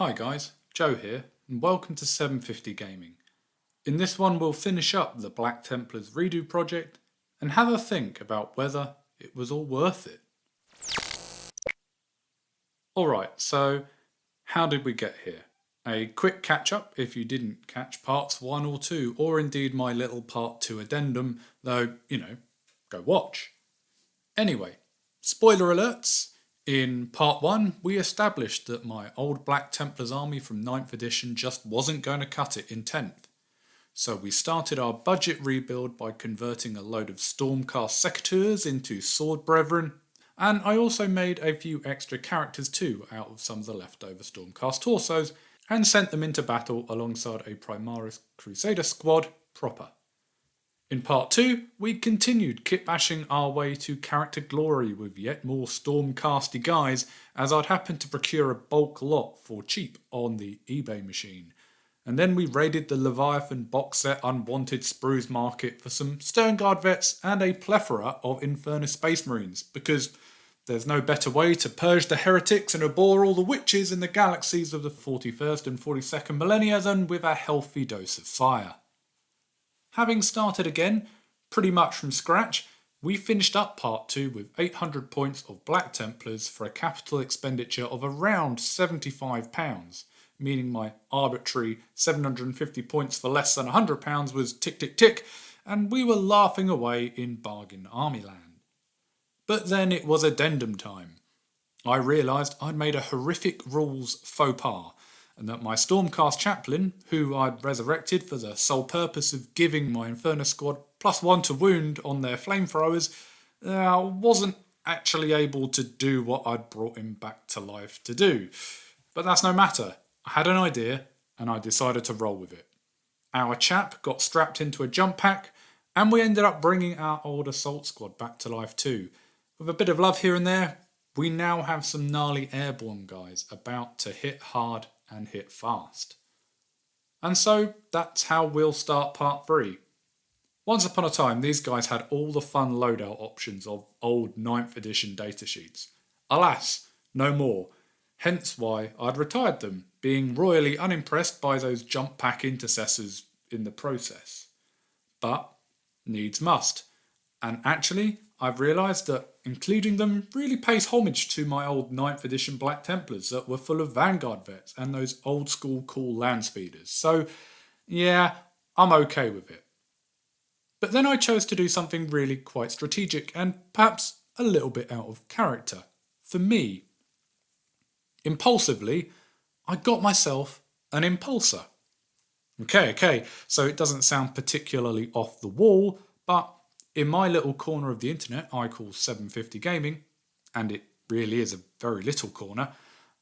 Hi guys, Joe here, and welcome to 750 Gaming. In this one we'll finish up the Black Templars redo project and have a think about whether it was all worth it. Alright, so how did we get here? A quick catch up if you didn't catch parts 1 or 2, or indeed my little part 2 addendum, though, go watch. Anyway, spoiler alerts. In part 1, we established that my old Black Templars army from 9th edition just wasn't going to cut it in 10th. So we started our budget rebuild by converting a load of Stormcast Secateurs into Sword Brethren, and I also made a few extra characters too out of some of the leftover Stormcast Torsos, and sent them into battle alongside a Primaris Crusader squad proper. In part 2, we continued kit-bashing our way to character glory with yet more Stormcasty guys, as I'd happened to procure a bulk lot for cheap on the eBay machine. And then we raided the Leviathan box set Unwanted Sprues market for some Sternguard vets and a plethora of Infernus Space Marines, because there's no better way to purge the heretics and abhor all the witches in the galaxies of the 41st and 42nd millennia than with a healthy dose of fire. Having started again, pretty much from scratch, we finished up part 2 with 800 points of Black Templars for a capital expenditure of around £75, meaning my arbitrary 750 points for less than £100 was tick tick tick, and we were laughing away in bargain army land. But then it was addendum time. I realised I'd made a horrific rules faux pas, and that my Stormcast chaplain, who I'd resurrected for the sole purpose of giving my Infernus squad +1 to wound on their flamethrowers, wasn't actually able to do what I'd brought him back to life to do. But that's no matter. I had an idea, and I decided to roll with it. Our chap got strapped into a jump pack, and we ended up bringing our old assault squad back to life too. With a bit of love here and there, we now have some gnarly airborne guys about to hit hard and hit fast. And so that's how we'll start part 3. Once upon a time, these guys had all the fun loadout options of old 9th edition datasheets. Alas, no more. Hence why I'd retired them, being royally unimpressed by those jump pack intercessors in the process. But needs must. And actually, I've realised that including them really pays homage to my old 9th edition Black Templars that were full of Vanguard vets and those old school cool land speeders. So yeah, I'm okay with it. But then I chose to do something really quite strategic and perhaps a little bit out of character. For me, impulsively, I got myself an Impulsor. Okay, so it doesn't sound particularly off the wall, but in my little corner of the internet I call 750 Gaming, and it really is a very little corner,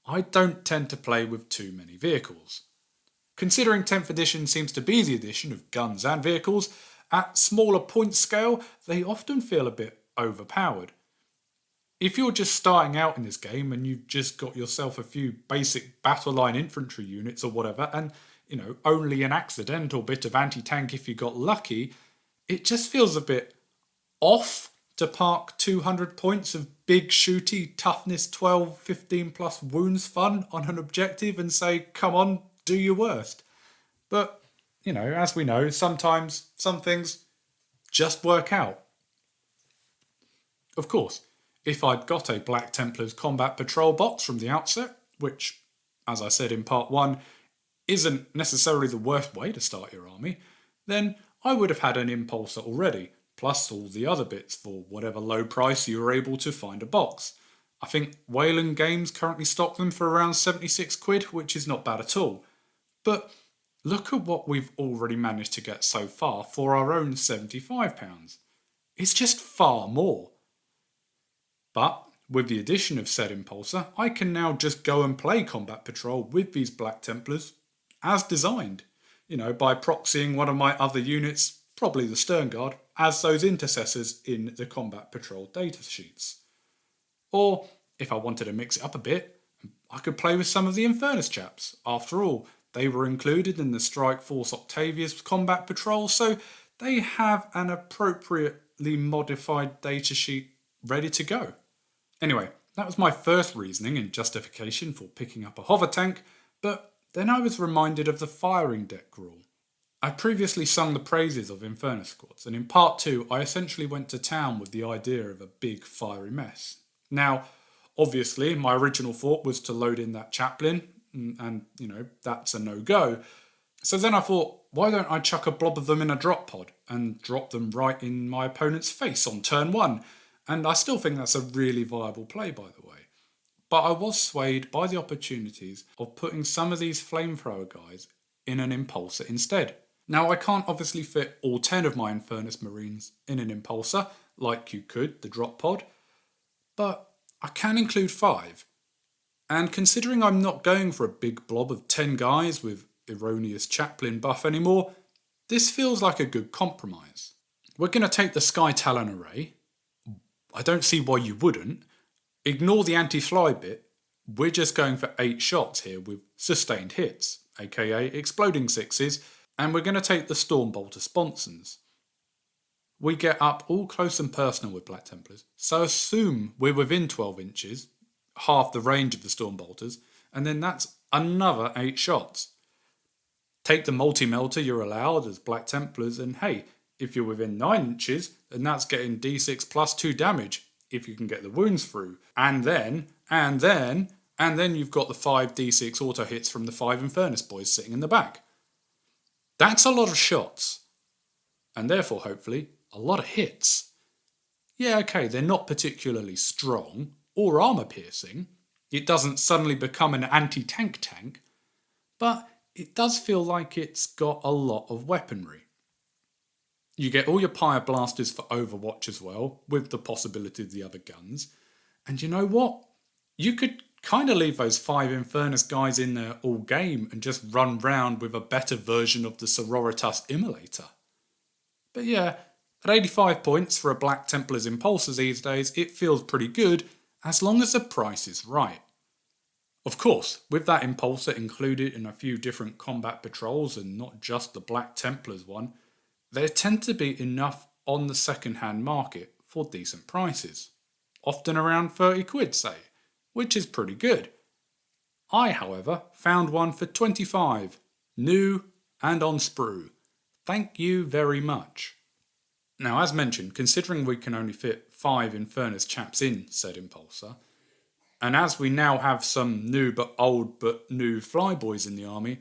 I don't tend to play with too many vehicles. Considering 10th edition seems to be the edition of guns and vehicles, at smaller point scale they often feel a bit overpowered. If you're just starting out in this game and you've just got yourself a few basic battle line infantry units or whatever, and only an accidental bit of anti-tank if you got lucky, it just feels a bit off to park 200 points of big shooty toughness 12, 15 plus wounds fun on an objective and say, come on, do your worst. But, as we know, sometimes some things just work out. Of course, if I'd got a Black Templars combat patrol box from the outset, which, as I said in part 1, isn't necessarily the worst way to start your army, then I would have had an Impulsor already, plus all the other bits for whatever low price you were able to find a box. I think Wayland Games currently stock them for around 76 quid, which is not bad at all. But look at what we've already managed to get so far for our own £75. It's just far more. But with the addition of said Impulsor, I can now just go and play Combat Patrol with these Black Templars as designed, by proxying one of my other units, probably the Sternguard, as those intercessors in the Combat Patrol datasheets. Or, if I wanted to mix it up a bit, I could play with some of the Infernus chaps. After all, they were included in the Strike Force Octavius Combat Patrol, so they have an appropriately modified datasheet ready to go. Anyway, that was my first reasoning and justification for picking up a hover tank, But then I was reminded of the firing deck rule. I previously sung the praises of Inferno squads, and in part 2 I essentially went to town with the idea of a big fiery mess. Now, obviously, my original thought was to load in that chaplain, and that's a no-go. So then I thought, why don't I chuck a blob of them in a drop pod and drop them right in my opponent's face on turn 1? And I still think that's a really viable play, by the way. But I was swayed by the opportunities of putting some of these flamethrower guys in an Impulsor instead. Now, I can't obviously fit all 10 of my Infernus Marines in an Impulsor, like you could the drop pod, but I can include 5. And considering I'm not going for a big blob of 10 guys with erroneous chaplain buff anymore, this feels like a good compromise. We're going to take the Sky Talon array. I don't see why you wouldn't. Ignore the anti-fly bit. We're just going for 8 shots here with sustained hits, aka exploding 6s, and we're going to take the Stormbolter sponsons. We get up all close and personal with Black Templars, so assume we're within 12 inches, half the range of the Stormbolters, and then that's another 8 shots. Take the multi-melter you're allowed as Black Templars, and hey, if you're within 9 inches, then that's getting d6 plus 2 damage, if you can get the wounds through. And then you've got the 5 d6 auto hits from the 5 Infernus boys sitting in the back. That's a lot of shots. And therefore, hopefully, a lot of hits. Yeah, okay, they're not particularly strong or armor piercing. It doesn't suddenly become an anti-tank tank, but it does feel like it's got a lot of weaponry. You get all your Pyre Blasters for Overwatch as well, with the possibility of the other guns. And you know what? You could kind of leave those 5 Infernus guys in there all game and just run round with a better version of the Sororitas Immolator. But yeah, at 85 points for a Black Templars Impulsor these days, it feels pretty good, as long as the price is right. Of course, with that Impulsor included in a few different combat patrols and not just the Black Templars one, there tend to be enough on the second-hand market for decent prices. Often around 30 quid, say, which is pretty good. I, however, found one for 25, new and on sprue. Thank you very much. Now, as mentioned, considering we can only fit 5 Infernus chaps in said Impulsor, and as we now have some new but old but new flyboys in the army,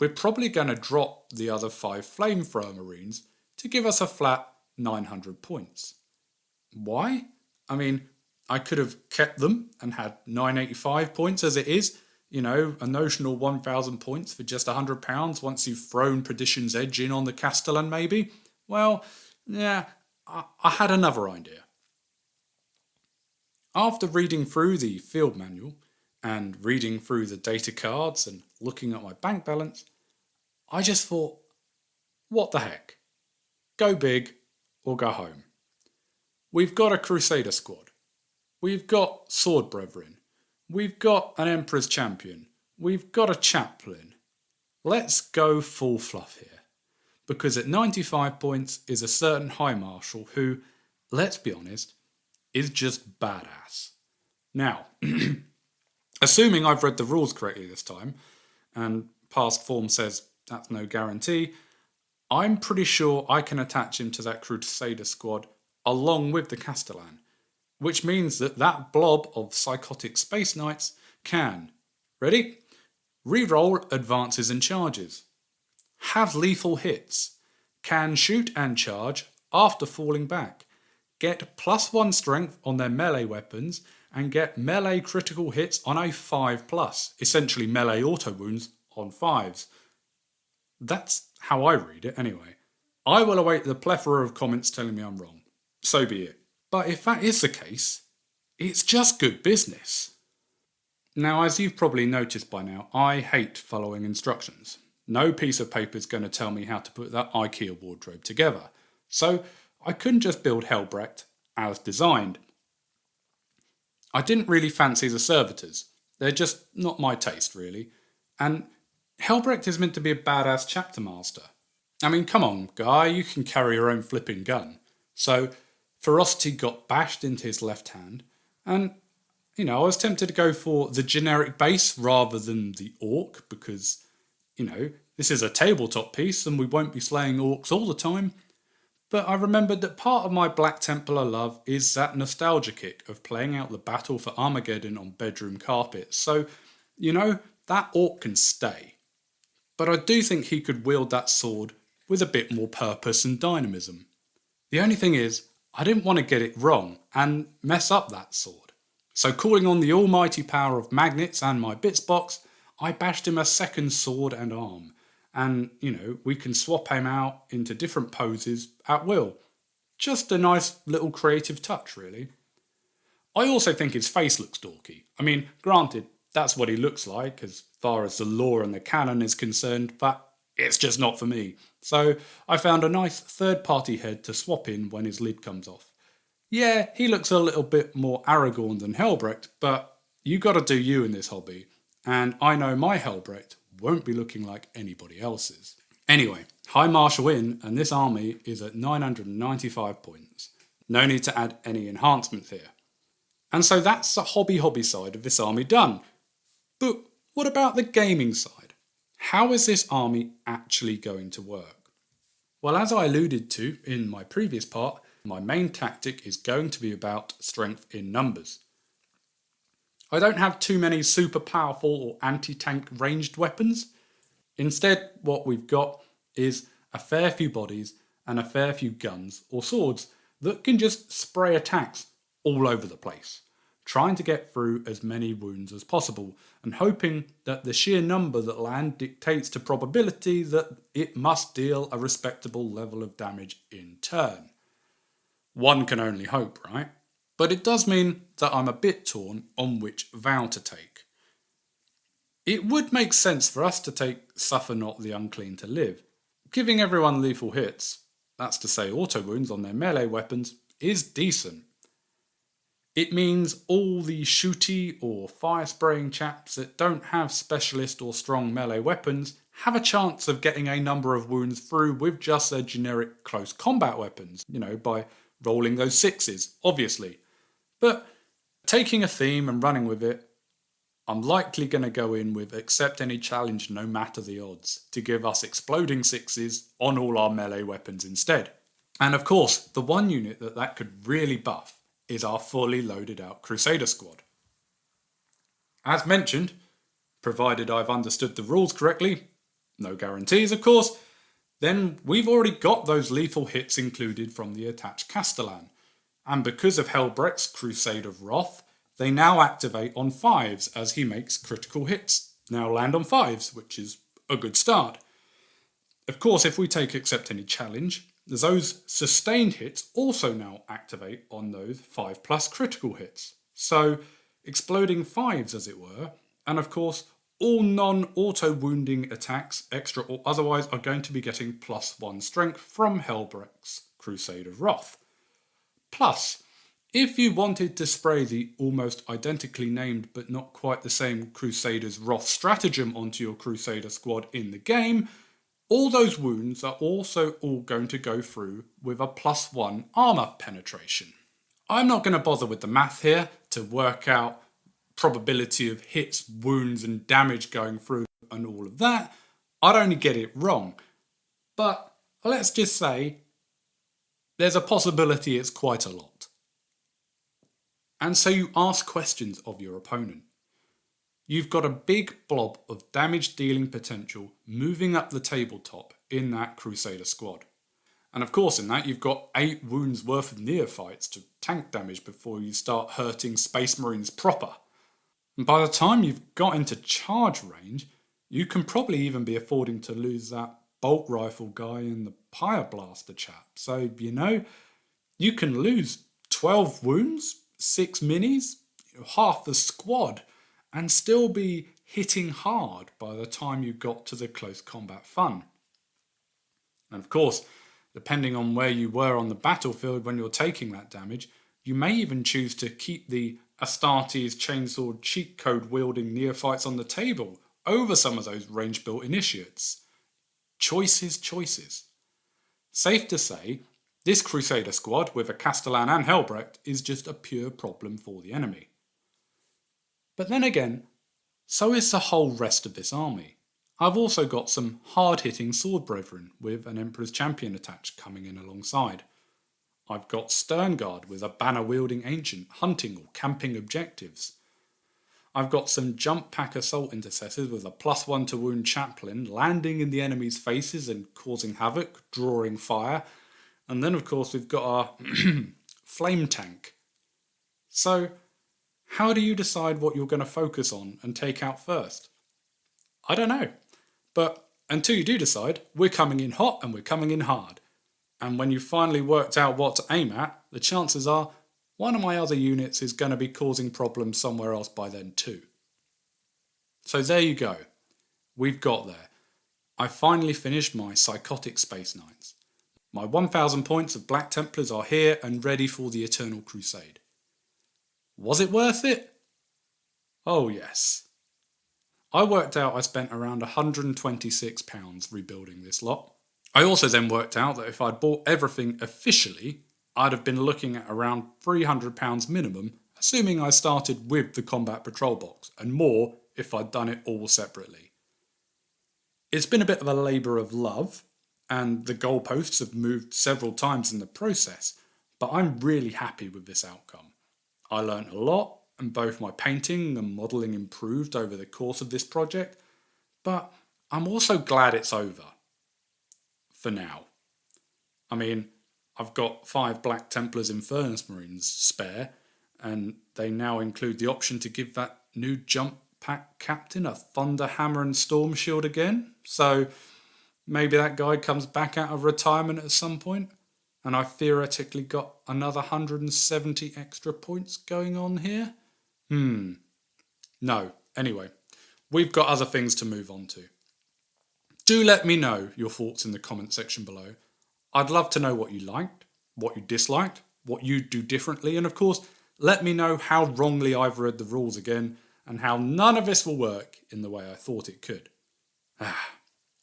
we're probably going to drop the other 5 Flamethrower Marines to give us a flat 900 points. Why? I mean, I could have kept them and had 985 points as it is, a notional 1,000 points for just £100 once you've thrown Perdition's Edge in on the Castellan maybe. Well, yeah, I had another idea. After reading through the field manual and reading through the data cards and looking at my bank balance, I just thought, what the heck? Go big or go home. We've got a Crusader squad. We've got Sword Brethren. We've got an Emperor's Champion. We've got a Chaplain. Let's go full fluff here. Because at 95 points is a certain High Marshal who, let's be honest, is just badass. Now, assuming I've read the rules correctly this time, and past form says that's no guarantee, I'm pretty sure I can attach him to that Crusader squad along with the Castellan, which means that that blob of psychotic space knights can, ready? Reroll advances and charges, have lethal hits, can shoot and charge after falling back, get +1 strength on their melee weapons, and get melee critical hits on a 5+, essentially melee auto wounds on 5s. That's how I read it anyway. I will await the plethora of comments telling me I'm wrong. So be it. But if that is the case, it's just good business. Now, as you've probably noticed by now, I hate following instructions. No piece of paper is going to tell me how to put that IKEA wardrobe together. So I couldn't just build Helbrecht as designed. I didn't really fancy the servitors. They're just not my taste, really. And Helbrecht is meant to be a badass chapter master. I mean, come on, guy, you can carry your own flipping gun. So Ferocity got bashed into his left hand, and I was tempted to go for the generic base rather than the orc because, this is a tabletop piece and we won't be slaying orcs all the time. But I remembered that part of my Black Templar love is that nostalgia kick of playing out the battle for Armageddon on bedroom carpets. So, that orc can stay. But I do think he could wield that sword with a bit more purpose and dynamism. The only thing is, I didn't want to get it wrong and mess up that sword. So calling on the almighty power of magnets and my bits box, I bashed him a second sword and arm. And, we can swap him out into different poses at will. Just a nice little creative touch, really. I also think his face looks dorky. I mean, granted, that's what he looks like as far as the lore and the canon is concerned, but it's just not for me. So I found a nice third-party head to swap in when his lid comes off. Yeah, he looks a little bit more Aragorn than Helbrecht, but you gotta do you in this hobby. And I know my Helbrecht won't be looking like anybody else's. Anyway, high Marshal in, and this army is at 995 points. No need to add any enhancements here. And so that's the hobby side of this army done. But what about the gaming side? How is this army actually going to work? Well, as I alluded to in my previous part, my main tactic is going to be about strength in numbers. I don't have too many super powerful or anti-tank ranged weapons. Instead, what we've got is a fair few bodies and a fair few guns or swords that can just spray attacks all over the place, trying to get through as many wounds as possible and hoping that the sheer number that land dictates to probability that it must deal a respectable level of damage in turn. One can only hope, right? But it does mean that I'm a bit torn on which vow to take. It would make sense for us to take Suffer Not the Unclean to Live. Giving everyone lethal hits, that's to say auto wounds on their melee weapons, is decent. It means all the shooty or fire spraying chaps that don't have specialist or strong melee weapons have a chance of getting a number of wounds through with just their generic close combat weapons, by rolling those sixes, obviously. But taking a theme and running with it, I'm likely going to go in with accept any challenge no matter the odds to give us exploding sixes on all our melee weapons instead. And of course, the one unit that could really buff is our fully loaded out Crusader squad. As mentioned, provided I've understood the rules correctly, no guarantees of course, then we've already got those lethal hits included from the attached Castellan. And because of Helbrecht's Crusade of Wrath, they now activate on 5s as he makes critical hits. Now land on 5s, which is a good start. Of course, if we take accept any challenge, those sustained hits also now activate on those 5+ critical hits. So, exploding 5s as it were, and of course, all non-auto wounding attacks, extra or otherwise, are going to be getting +1 strength from Helbrecht's Crusade of Wrath. Plus, if you wanted to spray the almost identically named but not quite the same Crusader's Wrath stratagem onto your Crusader squad in the game, all those wounds are also all going to go through with a +1 armour penetration. I'm not going to bother with the math here to work out probability of hits, wounds and damage going through and all of that. I'd only get it wrong. But let's just say there's a possibility it's quite a lot. And so you ask questions of your opponent. You've got a big blob of damage dealing potential moving up the tabletop in that Crusader squad. And of course in that you've got 8 wounds worth of neophytes to tank damage before you start hurting Space Marines proper. And by the time you've got into charge range, you can probably even be affording to lose that bolt rifle guy and the Pyre Blaster chap. So, you can lose 12 wounds, 6 minis, half the squad, and still be hitting hard by the time you got to the close combat fun. And of course, depending on where you were on the battlefield when you're taking that damage, you may even choose to keep the Astartes chainsword cheat code wielding neophytes on the table over some of those range built initiates. Choices. Safe to say, this Crusader squad with a Castellan and Helbrecht is just a pure problem for the enemy. But then again, so is the whole rest of this army. I've also got some hard-hitting sword brethren with an Emperor's Champion attached coming in alongside. I've got Sternguard with a banner-wielding ancient hunting or camping objectives. I've got some jump pack assault intercessors with a +1 to wound chaplain landing in the enemy's faces and causing havoc, drawing fire. And then of course we've got our flame tank. So how do you decide what you're going to focus on and take out first? I don't know. But until you do decide, we're coming in hot and we're coming in hard. And when you've finally worked out what to aim at, the chances are one of my other units is going to be causing problems somewhere else by then too. So there you go. We've got there. I finally finished my Psychotic Space Knights. My 1000 points of Black Templars are here and ready for the Eternal Crusade. Was it worth it? Oh yes. I worked out I spent around £126 rebuilding this lot. I also then worked out that if I'd bought everything officially, I'd have been looking at around £300 minimum, assuming I started with the Combat Patrol box, and more if I'd done it all separately. It's been a bit of a labour of love, and the goalposts have moved several times in the process, but I'm really happy with this outcome. I learnt a lot, and both my painting and modelling improved over the course of this project, but I'm also glad it's over. For now. I mean, I've got 5 Black Templars Infernus Marines spare, and they now include the option to give that new jump pack captain a Thunder Hammer and Storm Shield again, so maybe that guy comes back out of retirement at some point, and I've theoretically got another 170 extra points going on here? No, anyway, we've got other things to move on to. Do let me know your thoughts in the comment section below. I'd love to know what you liked, what you disliked, what you'd do differently, and of course, let me know how wrongly I've read the rules again, and how none of this will work in the way I thought it could.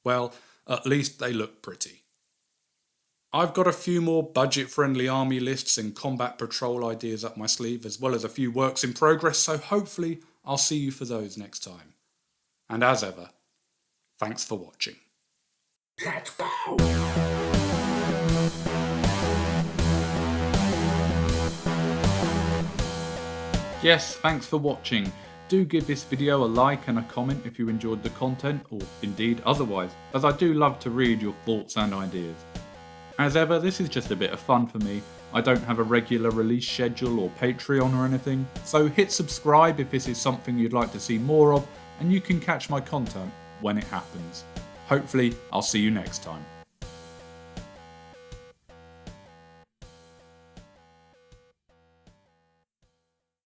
Well, at least they look pretty. I've got a few more budget-friendly army lists and combat patrol ideas up my sleeve, as well as a few works in progress, so hopefully I'll see you for those next time. And as ever, thanks for watching. Let's go! Yes, thanks for watching. Do give this video a like and a comment if you enjoyed the content, or indeed otherwise, as I do love to read your thoughts and ideas. As ever, this is just a bit of fun for me. I don't have a regular release schedule or Patreon or anything, so hit subscribe if this is something you'd like to see more of, and you can catch my content when it happens. Hopefully, I'll see you next time.